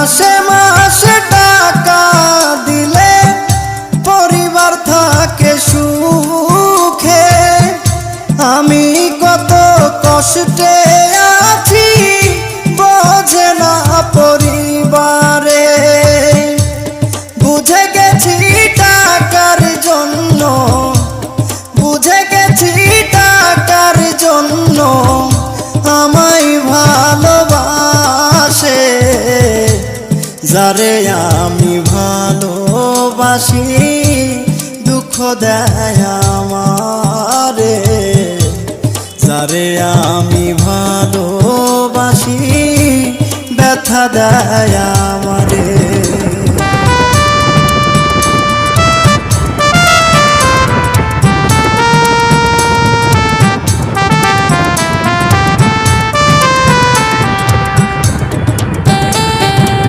মাসে মাসে টাকা দিলে পরিবার থাকে সুখে। আমি কত কষ্টে আছি বোঝে না পরিবারে। বুঝে গেছি টাকার জন্য, বুঝে গেছি টাকার জন্য আমায় ভালোবাসে। যারে আমি ভালোবাসি দুঃখ দেয় আমারে। যারে আমি ভালোবাসি ব্যথা দেয় আমারে।